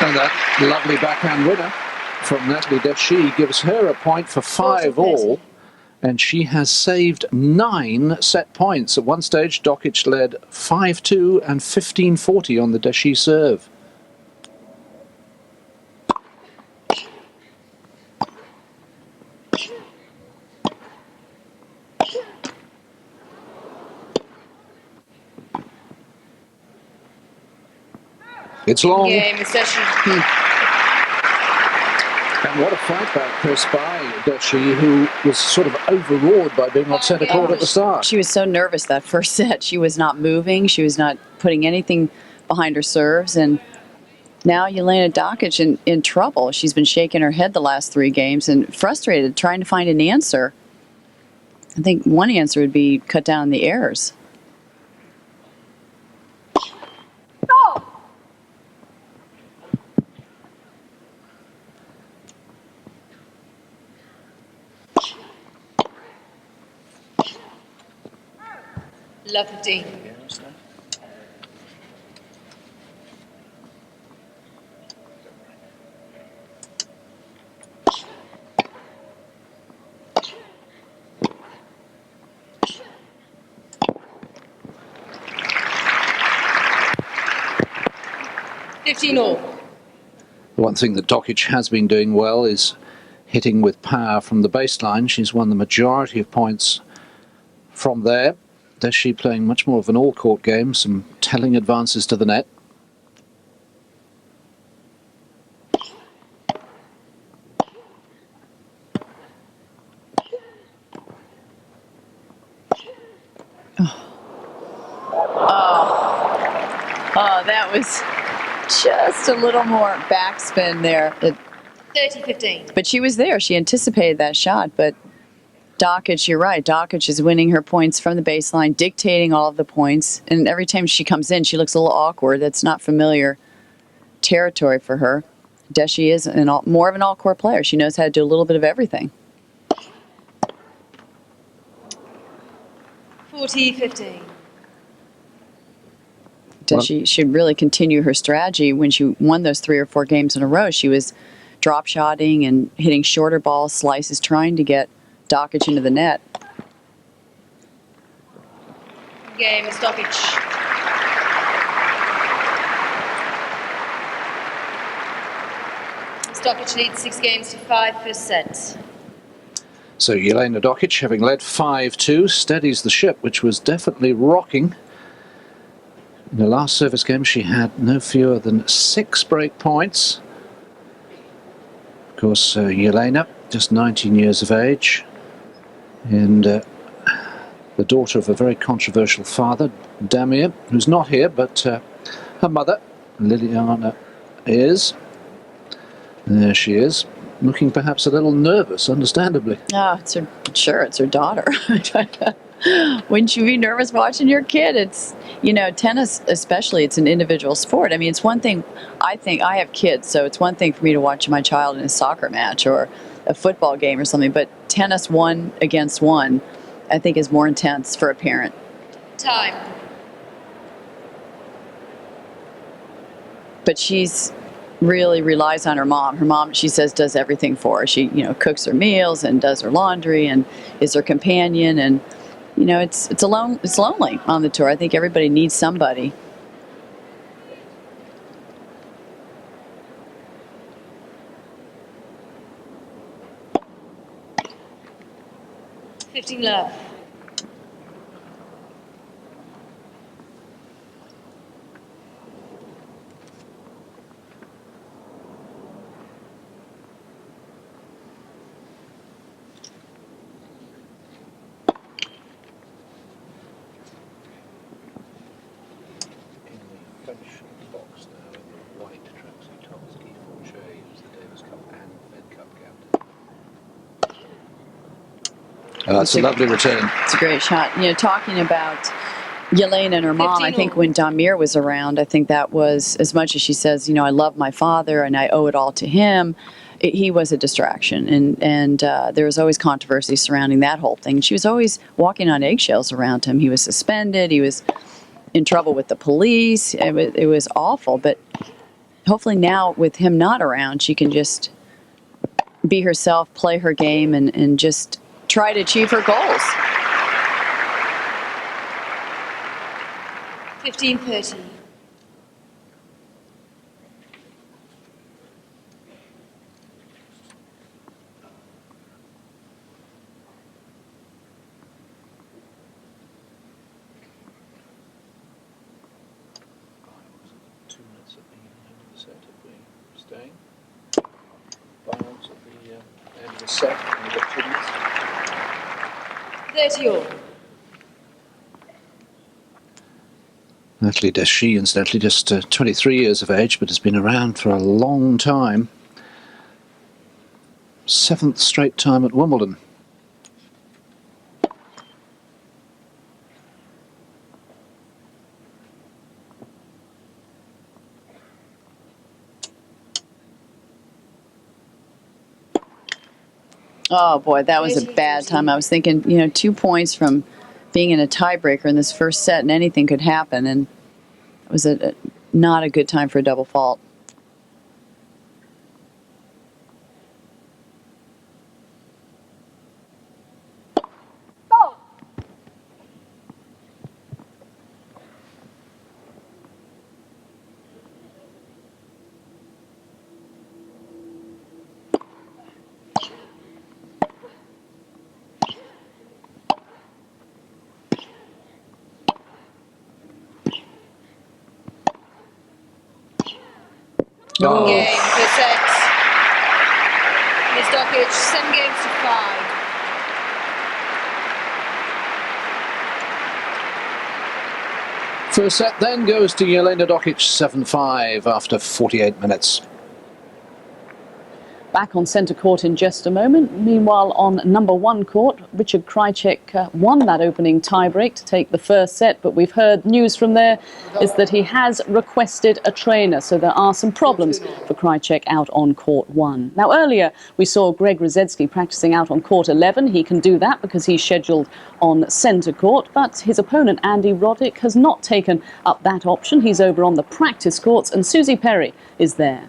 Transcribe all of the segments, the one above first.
And that lovely backhand winner from Natalie Dechy gives her a point for 5 all. And she has saved 9 set points. At one stage, Dokic led 5-2 and 15-40 on the Dechy serve. It's long. Game, And what a fight back, Chris, by Dechy, who was sort of overawed by being on centre court at the start. She was so nervous that first set. She was not moving. She was not putting anything behind her serves. And now Jelena Dokic in trouble. She's been shaking her head the last 3 games and frustrated, trying to find an answer. I think one answer would be cut down the errors. Love 15. All. The one thing that Dokic has been doing well is hitting with power from the baseline. She's won the majority of points from there. Dechy playing much more of an all-court game, some telling advances to the net. Oh, that was just a little more backspin there. 30-15. But she was there. She anticipated that shot, but Dokic, you're right. Dokic is winning her points from the baseline, dictating all of the points. And every time she comes in, she looks a little awkward. That's not familiar territory for her. Dechy is more of an all-court player. She knows how to do a little bit of everything. 40-15. Dechy should really continue her strategy. When she won those 3 or 4 games in a row, she was drop-shotting and hitting shorter ball slices, trying to get Dokic into the net. Game is Dokic. Dokic leads 6 games to 5 first set. So Jelena Dokic, having led 5-2, steadies the ship, which was definitely rocking. In the last service game, she had no fewer than 6 break points. Of course, Jelena, just 19 years of age, and the daughter of a very controversial father, Damir, who's not here, but her mother, Liliana, is. There she is, looking perhaps a little nervous, understandably. Oh, it's her daughter. Wouldn't you be nervous watching your kid? It's, tennis especially, it's an individual sport. I mean, it's one thing, I think, I have kids, so it's one thing for me to watch my child in a soccer match or a football game or something, but tennis 1 against 1, I think, is more intense for a parent. Time. But she's really relies on her mom. Her mom, she says, does everything for her. She, cooks her meals and does her laundry and is her companion. And, it's lonely on the tour. I think everybody needs somebody. Love. That's a lovely return. It's a great shot. Talking about Jelena and her mom, I think when Damir was around, I think that was, as much as she says, I love my father and I owe it all to him, he was a distraction. And there was always controversy surrounding that whole thing. She was always walking on eggshells around him. He was suspended. He was in trouble with the police. It was awful. But hopefully now with him not around, she can just be herself, play her game, and just try to achieve her goals. 15-30. End of the set, and we've got 2 minutes. 30 all. Natalie Dechy, incidentally, just 23 years of age, but has been around for a long time. 7th straight time at Wimbledon. Oh, boy, that was a bad time. I was thinking, 2 points from being in a tiebreaker in this first set, and anything could happen, and it was not a good time for a double fault. Oh. Game for set. Miss Dokic, 7 games to 5. First set then goes to Jelena Dokic, 7-5 after 48 minutes. Back on centre court in just a moment. Meanwhile, on number 1 court, Richard Krajicek won that opening tiebreak to take the first set, but we've heard news from there is that he has requested a trainer, so there are some problems for Krajicek out on court 1. Now, earlier we saw Greg Ruzetsky practicing out on court 11. He can do that because he's scheduled on centre court, but his opponent Andy Roddick has not taken up that option. He's over on the practice courts, and Susie Perry is there.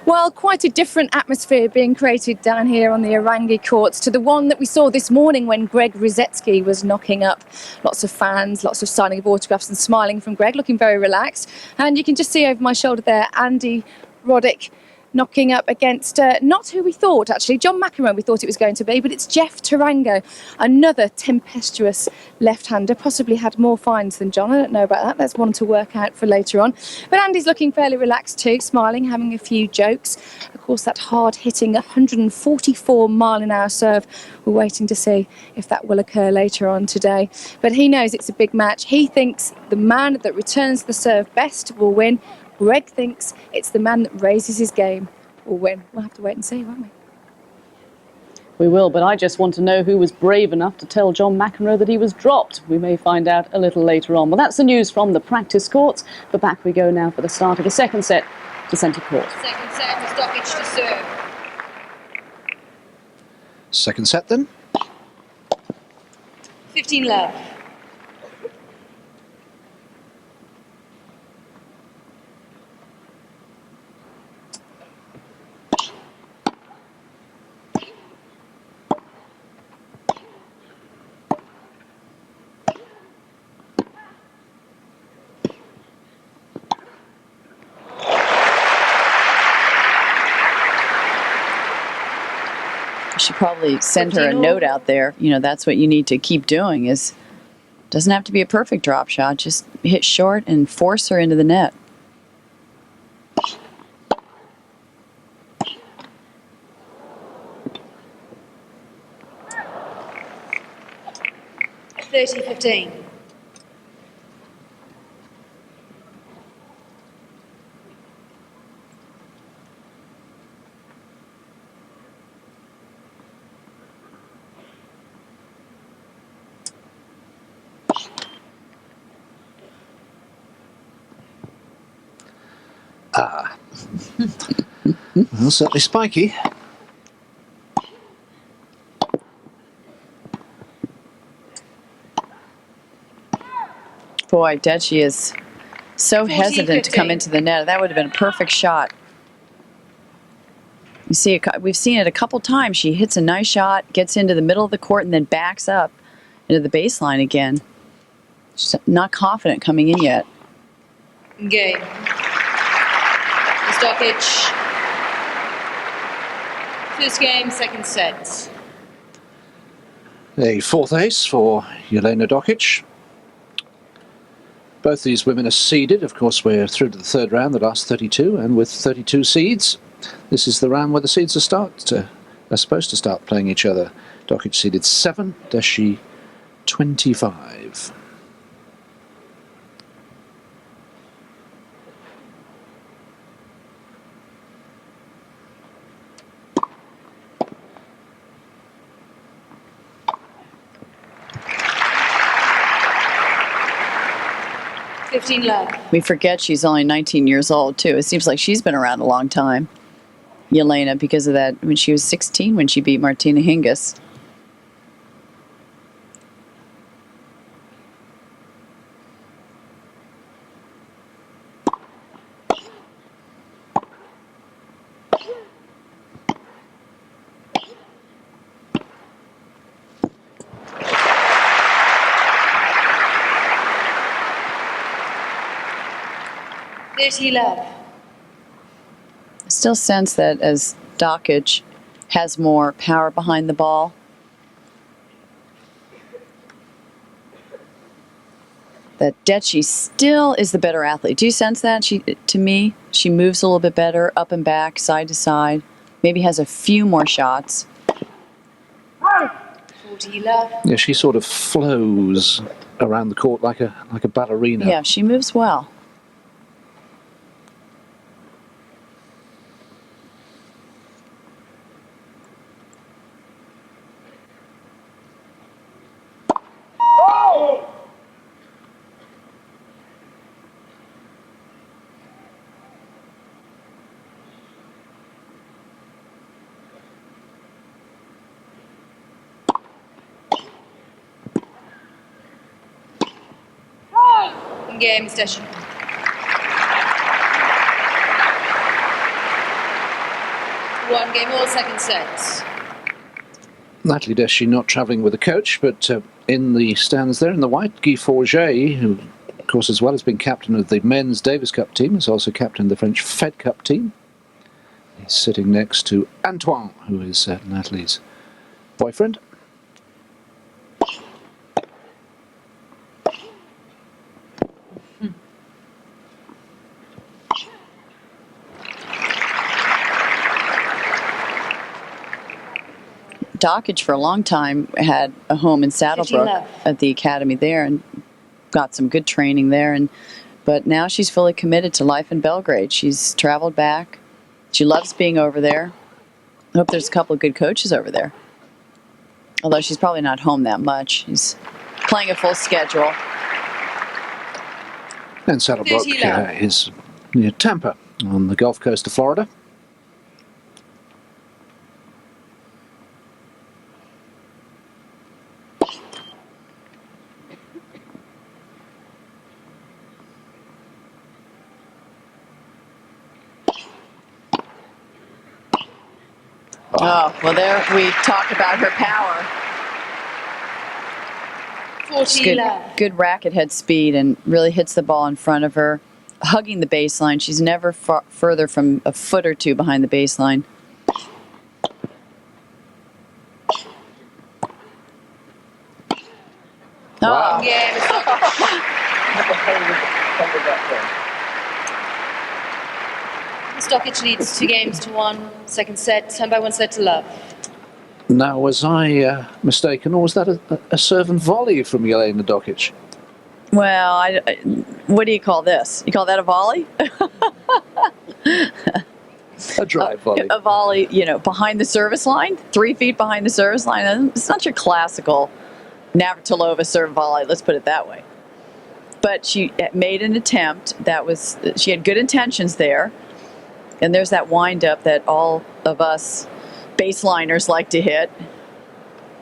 Well, quite a different atmosphere being created down here on the Orangi courts to the one that we saw this morning when Greg Ruzetsky was knocking up. Lots of fans, lots of signing of autographs and smiling from Greg, looking very relaxed. And you can just see over my shoulder there, Andy Roddick knocking up against not who we thought, actually. John McEnroe we thought it was going to be, but it's Jeff Tarango, another tempestuous left-hander, possibly had more fines than John. I don't know about that. That's one to work out for later on. But Andy's looking fairly relaxed too, smiling, having a few jokes. Of course, that hard-hitting 144-mile-an-hour serve. We're waiting to see if that will occur later on today. But he knows it's a big match. He thinks the man that returns the serve best will win. Greg thinks it's the man that raises his game will win. We'll have to wait and see, won't we? We will, but I just want to know who was brave enough to tell John McEnroe that he was dropped. We may find out a little later on. Well, that's the news from the practice courts. But back we go now for the start of the second set to centre court. Second set, Miss Dokic to serve. Second set then. 15 love. Should probably send her a note out there. That's what you need to keep doing. Doesn't have to be a perfect drop shot. Just hit short and force her into the net. $30-15. Well, certainly spiky. Boy, Dechy is So hesitant to come 14-15. into the net. That would have been a perfect shot. You see, we've seen it a couple times. She hits a nice shot, gets into the middle of the court, and then backs up into the baseline again. She's not confident coming in yet. Game. Miss Dokic. First game, second set. A fourth ace for Jelena Dokic. Both these women are seeded. Of course, we're through to the third round, the last 32, and with 32 seeds, this is the round where the seeds are supposed to start playing each other. Dokic seeded 7, Dechy 25. Love. We forget she's only 19 years old, too. It seems like she's been around a long time, Jelena, because of that. When she was 16 when she beat Martina Hingis. Love. I still sense that as Dokic has more power behind the ball, that Dechy still is the better athlete. Do you sense that? To me, she moves a little bit better, up and back, side to side. Maybe has a few more shots. 40 love. Yeah, she sort of flows around the court like a ballerina. Yeah, she moves well. Game session. One game, all second sets. Natalie Dechy not travelling with a coach, but in the stands there in the white, Guy Forget, who, of course, as well as being captain of the men's Davis Cup team, is also captain of the French Fed Cup team. He's sitting next to Antoine, who is Natalie's boyfriend. Dokic for a long time had a home in Saddlebrook at the academy there and got some good training there. But now she's fully committed to life in Belgrade. She's traveled back. She loves being over there. I hope there's a couple of good coaches over there. Although she's probably not home that much. She's playing a full schedule. And Saddlebrook is near Tampa on the Gulf Coast of Florida. Oh, well, there we talk about her power. 40 good racket head speed and really hits the ball in front of her, hugging the baseline. She's never further from a foot or two behind the baseline. Wow. Yeah, Dokic leads 2 games to 1. Second set, 10 by 1 set to love. Now, was I mistaken, or was that a serve and volley from Jelena Dokic? Well, what do you call this? You call that a volley? A drive volley. A volley, behind the service line, 3 feet behind the service line. It's not your classical Navratilova serve volley, let's put it that way. But she made an attempt. She had good intentions there. And there's that wind-up that all of us baseliners like to hit.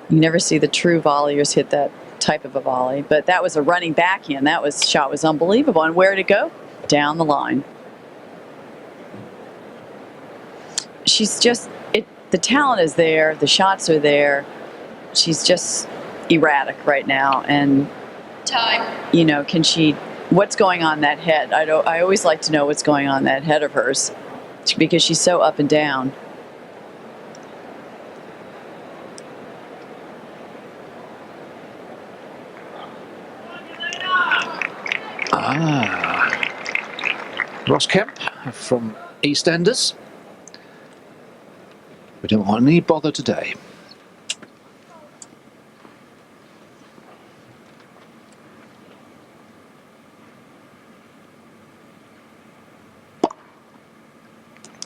You never see the true volleyers hit that type of a volley. But that was a running backhand. Shot was unbelievable. And where'd it go? down the line. She's just, the talent is there, the shots are there. She's just erratic right now. And, Time. you know, what's going on in that head? I always like to know what's going on in that head of hers because she's so up and down. Ross Kemp from EastEnders. We don't want any bother today.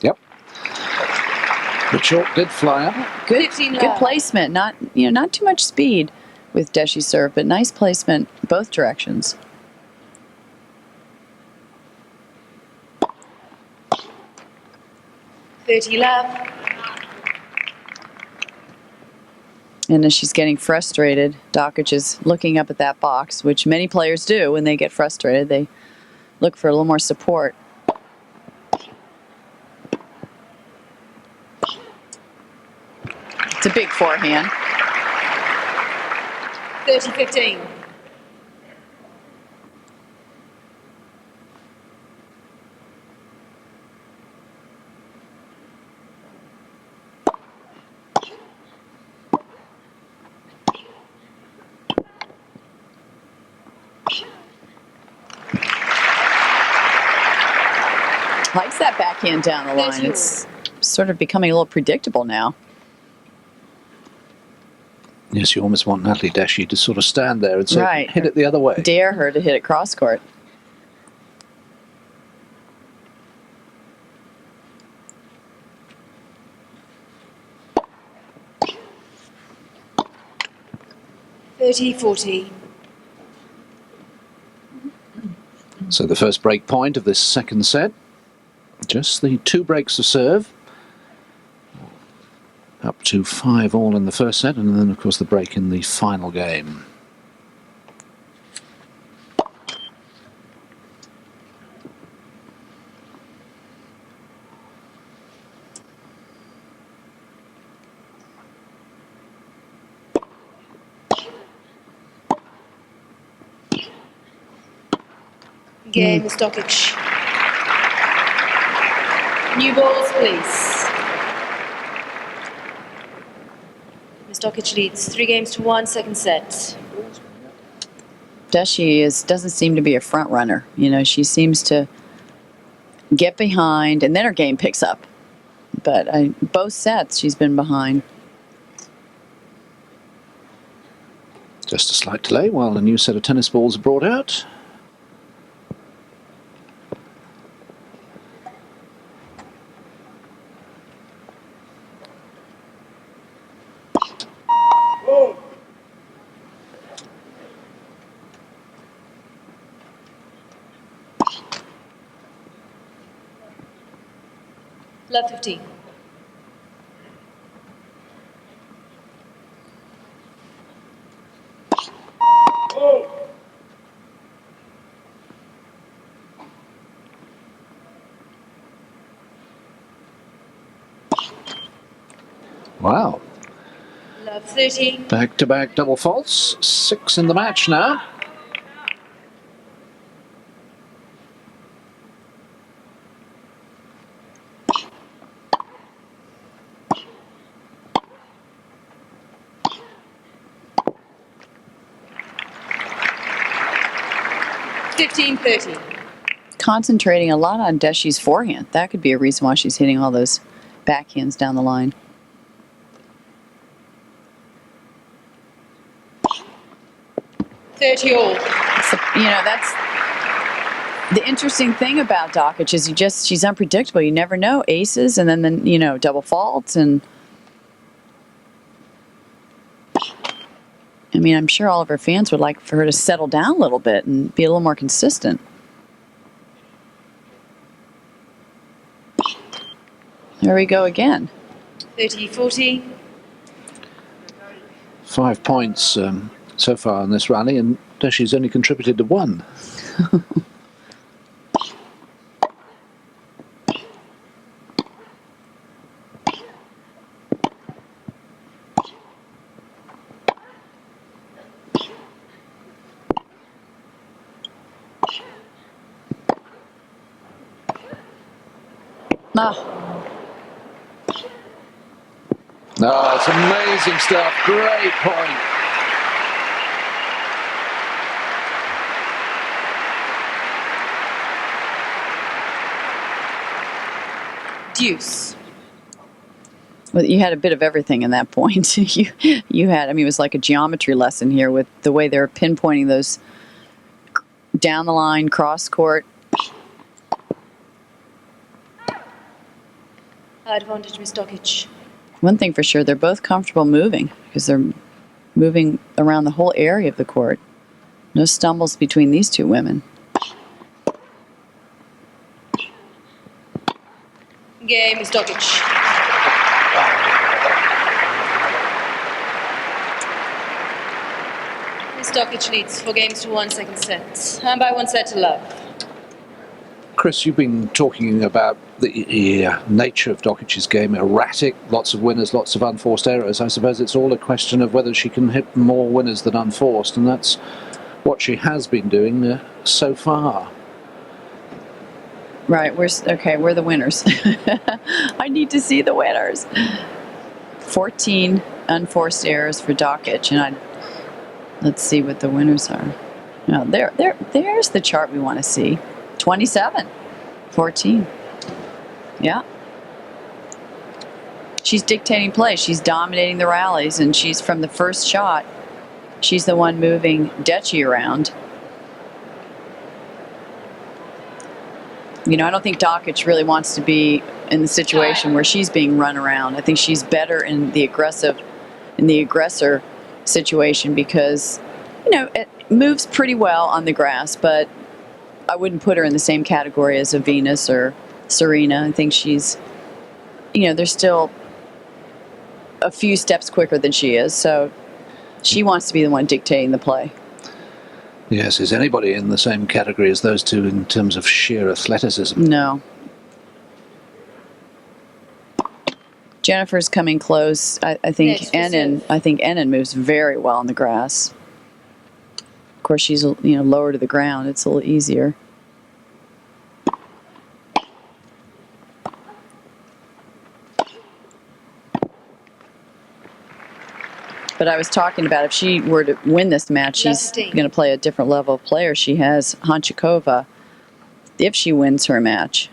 Yep. The chalk did fly up. Good placement. Not too much speed with Dechy's serve, but nice placement both directions. Love. And as she's getting frustrated, Dokic is looking up at that box, which many players do when they get frustrated. They look for a little more support. It's a big forehand. 30-15. Likes that backhand down the line. It's sort of becoming a little predictable now. Yes, you almost want Natalie Dechy to sort of stand there and say, hit it the other way. Dare her to hit it cross court. $30-40. So the first break point of this second set. Just the 2 breaks of serve. Up to 5 all in the first set, and then of course the break in the final game. Game, Ms. Dokic. New balls, please. Ms. Dokic leads 3-1, second set. Dechy doesn't seem to be a front runner. You know, she seems to get behind, and then her game picks up. But both sets, she's been behind. Just a slight delay while a new set of tennis balls are brought out. Love 15. Wow. Love 30. Back-to-back double faults. 6 in the match now. Concentrating a lot on Dechy's forehand. That could be a reason why she's hitting all those backhands down the line. $30 all. So, you know, that's the interesting thing about Dokic is she's unpredictable. You never know. Aces and then you know, double faults, and I mean, I'm sure all of her fans would like for her to settle down a little bit and be a little more consistent. There we go again. 30-40. 5 points so far in this rally, and Dechy's only contributed to 1. Oh, Oh, it's amazing stuff. Great point. Deuce. well, you had a bit of everything in that point. you had, I mean, it was like a geometry lesson here with the way they're pinpointing those down the line, cross court. Advantage, Miss Dokic. One thing for sure, they're both comfortable moving because they're moving around the whole area of the court. No stumbles between these two women. Game, Miss Dokic. Miss Dokic leads 4 games to 1 second set. And by 1 set to love. Chris, you've been talking about the nature of Dokic's game, erratic, lots of winners, lots of unforced errors. I suppose it's all a question of whether she can hit more winners than unforced, and that's what she has been doing so far. Right, we're the winners. I need to see the winners. 14 unforced errors for Dokic, and let's see what the winners are. No, there's the chart we want to see. 27, 14. Yeah. She's dictating play. She's dominating the rallies, and she's from the first shot. She's the one moving Dechy around. You know, I don't think Dokic really wants to be in the situation where she's being run around. I think she's better in the aggressor situation because, you know, it moves pretty well on the grass, but I wouldn't put her in the same category as a Venus or Serena. I think she's, you know, there's still a few steps quicker than she is, so she wants to be the one dictating the play. Yes, is anybody in the same category as those two in terms of sheer athleticism? No. Jennifer's coming close. I think Enon moves very well on the grass. Of course, she's lower to the ground. It's a little easier. But I was talking about if she were to win this match, she's going to play a different level of player. She has Hanchikova, if she wins her match,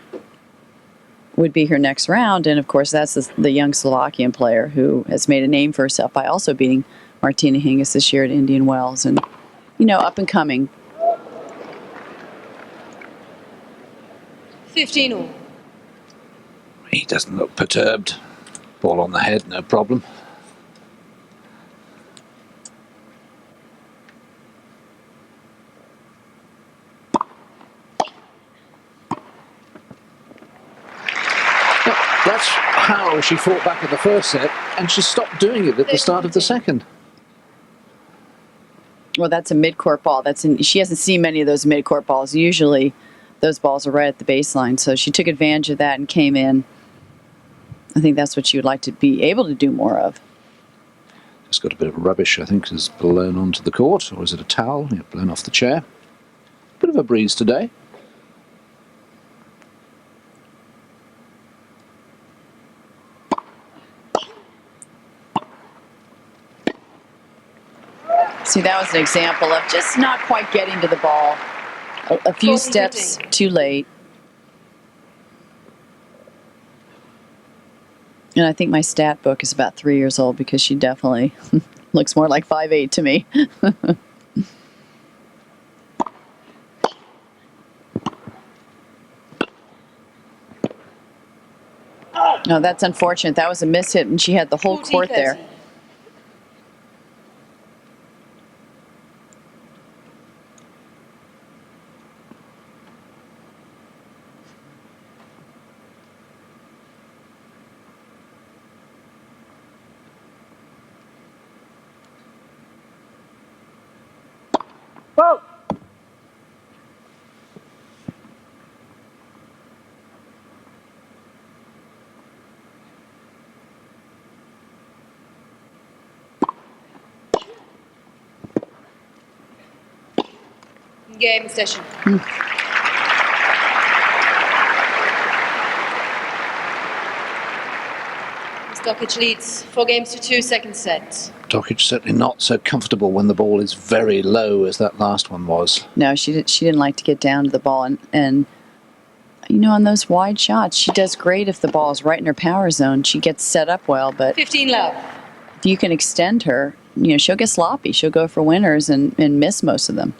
would be her next round. And, of course, that's the young Slovakian player who has made a name for herself by also beating Martina Hingis this year at Indian Wells. And, you know, up and coming. 15 all. He doesn't look perturbed. Ball on the head, no problem. That's how she fought back in the first set, and she stopped doing it at the start of the second. Well, that's a mid-court ball. She hasn't seen many of those mid-court balls. Usually those balls are right at the baseline, so she took advantage of that and came in. I think that's what she would like to be able to do more of. Just got a bit of rubbish, I think, has blown onto the court, or is it a towel? Yeah, blown off the chair. Bit of a breeze today. See, that was an example of just not quite getting to the ball. A few steps too late. And I think my stat book is about 3 years old because she definitely looks more like 5'8" to me. No, that's unfortunate. That was a miss hit, and she had the whole court there. Whoa! Game session. Dokic leads 4-2, second set. Dokic certainly not so comfortable when the ball is very low as that last one was. No, she didn't like to get down to the ball, and you know, on those wide shots, she does great if the ball is right in her power zone. She gets set up well, but 15 love. if you can extend her, you know, she'll get sloppy. She'll go for winners and miss most of them.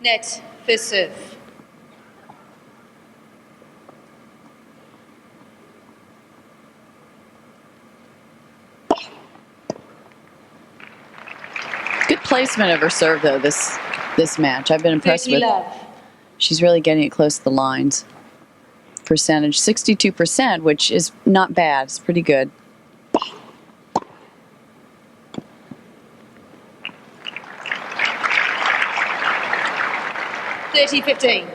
Net, first serve. Good placement of her serve, though, this match. I've been impressed 30 with. love. She's really getting it close to the lines. Percentage 62%, which is not bad. It's pretty good. Thirty 15.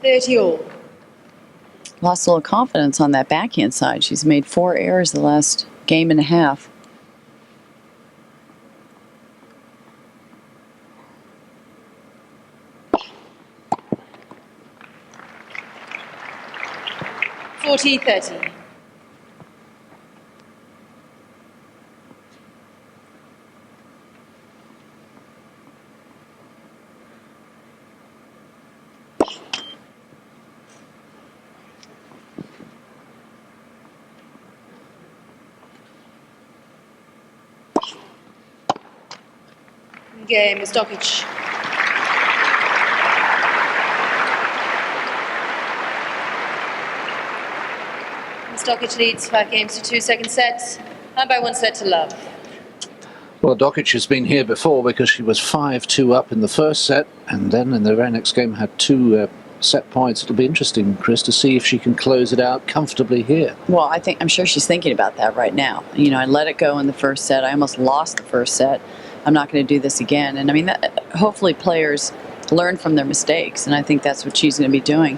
Thirty all. Lost a little confidence on that backhand side. She's made 4 errors the last game and a half. Forty 30. Game is Dokic. Dokic leads 5-2, second set, and by 1 set to love. Well, Dokic has been here before because she was 5-2 up in the first set, and then in the very next game had 2 set points. It'll be interesting, Chris, to see if she can close it out comfortably here. Well, I'm sure she's thinking about that right now. You know, I let it go in the first set. I almost lost the first set. I'm not going to do this again. And I mean, hopefully players learn from their mistakes, and I think that's what she's going to be doing.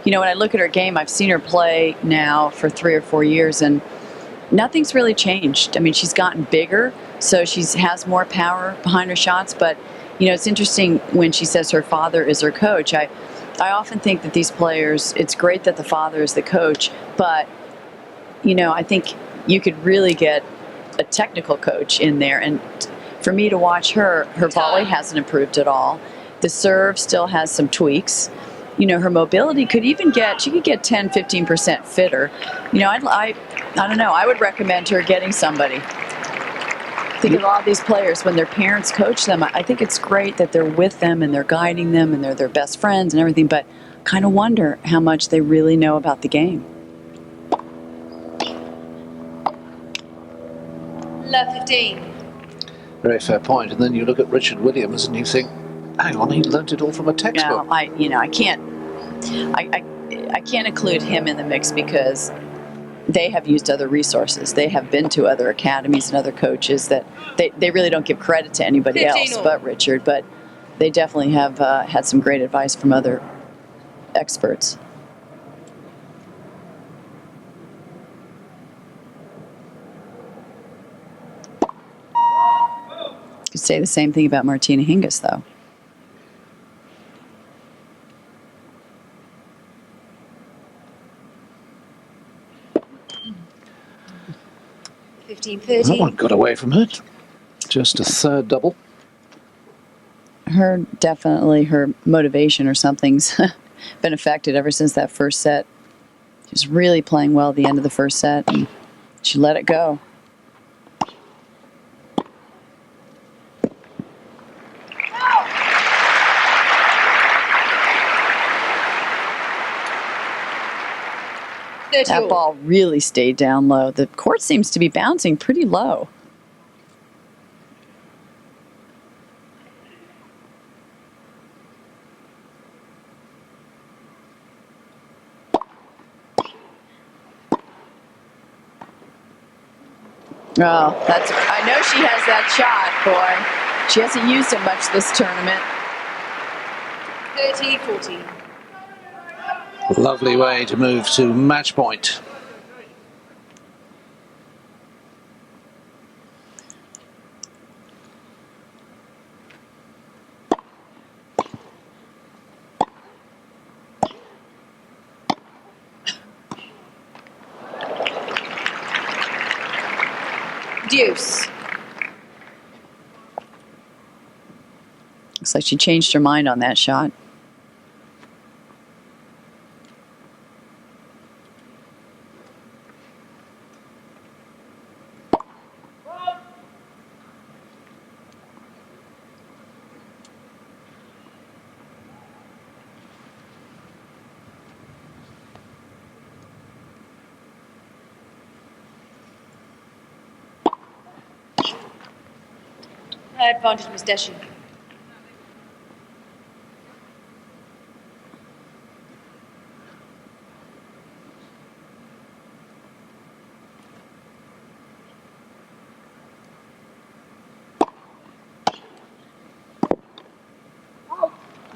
You know, when I look at her game, I've seen her play now for 3 or 4 years, and nothing's really changed. I mean, she's gotten bigger, so she has more power behind her shots. But, you know, it's interesting when she says her father is her coach. I often think that these players, it's great that the father is the coach, but, you know, I think you could really get a technical coach in there. And for me to watch her volley hasn't improved at all. The serve still has some tweaks. You know, her mobility could even she could get 10, 15% fitter. You know, I don't know. I would recommend her getting somebody. I think a lot of these players, when their parents coach them, I think it's great that they're with them and they're guiding them and they're their best friends and everything, but kind of wonder how much they really know about the game. Love 15. Very fair point. And then you look at Richard Williams and you think, hang on, he learnt it all from a textbook. No, I can't include him in the mix because they have used other resources. They have been to other academies and other coaches that they really don't give credit to anybody else but Richard, but they definitely have had some great advice from other experts. Could say the same thing about Martina Hingis, though. That one got away from her. Just a third double. Her motivation or something's been affected ever since that first set. She was really playing well at the end of the first set, and she let it go. That ball really stayed down low. The court seems to be bouncing pretty low. Oh, I know she has that shot, boy. She hasn't used it much this tournament. 30-40. Lovely way to move to match point. Deuce. Looks like she changed her mind on that shot. Advantage, Miss Dechy.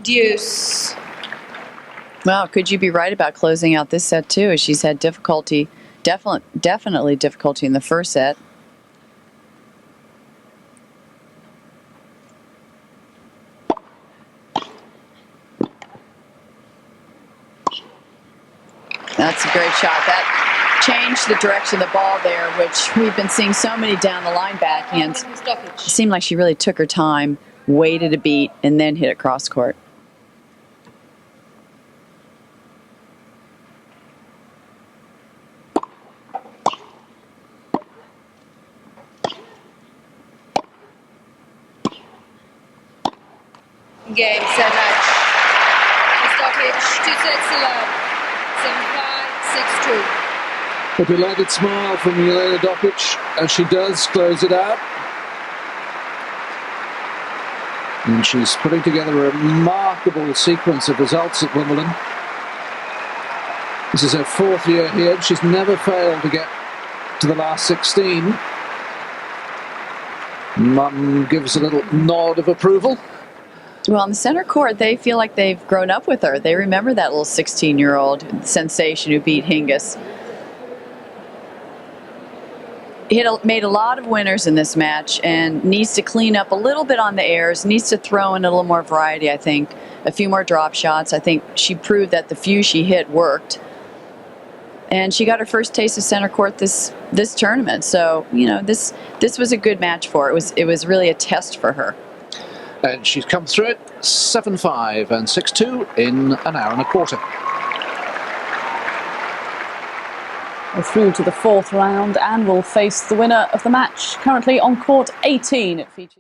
Deuce. Well, could you be right about closing out this set too? As she's had difficulty, definitely difficulty in the first set. That's a great shot. That changed the direction of the ball there, which we've been seeing so many down the line backhands. Miss Dokic. It seemed like she really took her time, waited a beat, and then hit it cross court. Game, set, match. Miss Dokic, 2 sets to love. 7-5, 6-2. A delighted smile from Jelena Dokic as she does close it out. And she's putting together a remarkable sequence of results at Wimbledon. This is her 4th year here. She's never failed to get to the last 16. Mum gives a little nod of approval. Well, on the center court, they feel like they've grown up with her. They remember that little 16-year-old sensation who beat Hingis. Made a lot of winners in this match and needs to clean up a little bit on the airs, needs to throw in a little more variety, I think. A few more drop shots. I think she proved that the few she hit worked. And she got her first taste of center court this tournament. So, you know, this was a good match for her. It was really a test for her. And she's come through it 7-5 and 6-2 in an hour and a quarter. We're through to the 4th round and will face the winner of the match. Currently on court 18, it features